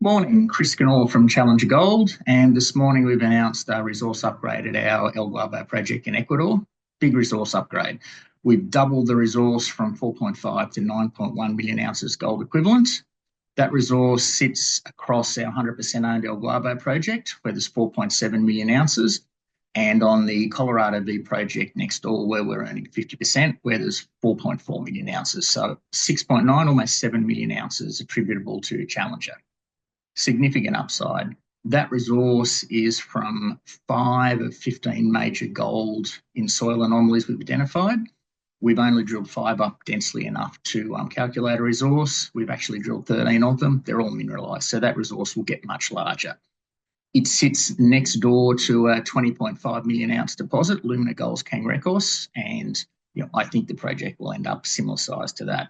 Morning, Chris Canall from Challenger Gold, and this morning we've announced a resource upgrade at our El Guabo project in Ecuador. Big resource upgrade. We've doubled the resource from 4.5 to 9.1 million ounces gold equivalent. That resource sits across our 100% owned El Guabo project, where there's 4.7 million ounces, and on the Colarado V Project next door, where we're earning 50%, where there's 4.4 million ounces. So 6.9, almost 7 million ounces attributable to Challenger. Significant upside. That resource is from 5 of 15 major gold in soil anomalies we've identified. We've only drilled 5 up densely enough to calculate a resource. We've actually drilled 13 of them. They're all mineralised, so that resource will get much larger. It sits next door to a 20.5 million ounce deposit, Lumina Gold's Cangrejos, and I think the project will end up similar size to that.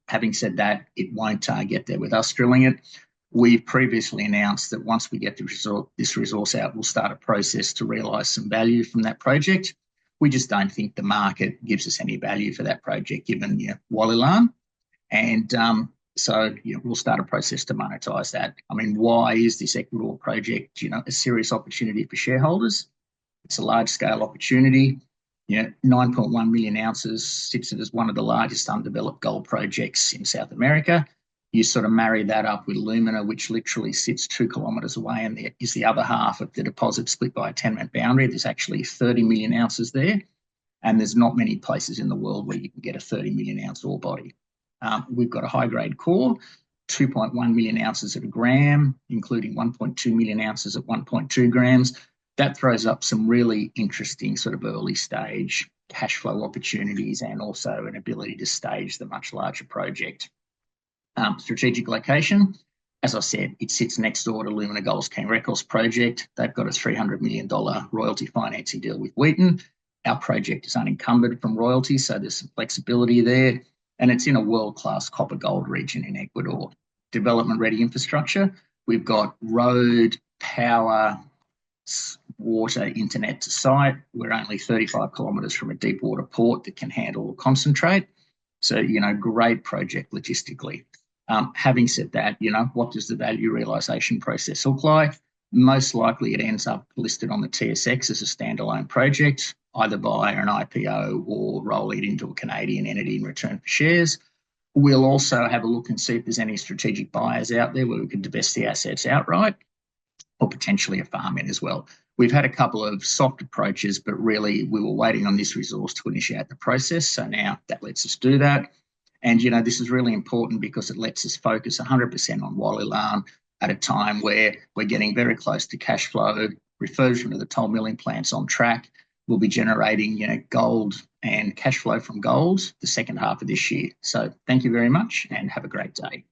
Having said that, it won't get there with us drilling it. We've previously announced that once we get this resource out, we'll start a process to realise some value from that project. We just don't think the market gives us any value for that project, given Walilan. And so we'll start a process to monetise that. I mean, why is this Ecuador project a serious opportunity for shareholders? It's a large-scale opportunity. 9.1 million ounces sits as one of the largest undeveloped gold projects in South America. You sort of marry that up with Lumina, which literally sits 2 kilometres away and is the other half of the deposit split by a tenement boundary. There's actually 30 million ounces there, and there's not many places in the world where you can get a 30 million ounce ore body. We've got a high-grade core, 2.1 million ounces at a gram, including 1.2 million ounces at 1.2 grams. That throws up some really interesting sort of early stage cash flow opportunities and also an ability to stage the much larger project. Strategic location, as I said, it sits next door to Lumina Gold's Cangrejos project. They've got a $300 million royalty financing deal with Wheaton. Our project is unencumbered from royalties, so there's some flexibility there. And it's in a world-class copper gold region in Ecuador. Development-ready infrastructure. We've got road, power, water, internet to site. We're only 35 kilometres from a deep water port that can handle a concentrate. So, great project logistically. Having said that, what does the value realisation process look like? Most likely it ends up listed on the TSX as a standalone project, either via an IPO or roll it into a Canadian entity in return for shares. We'll also have a look and see if there's any strategic buyers out there where we could divest the assets outright, or potentially a farm in as well. We've had a couple of soft approaches, but really we were waiting on this resource to initiate the process. So now that lets us do that. And, this is really important because it lets us focus 100% on Walilan at a time where we're getting very close to cash flow, refurbishment of the toll milling plant's on track. We'll be generating, gold and cash flow from gold the second half of this year. So thank you very much and have a great day.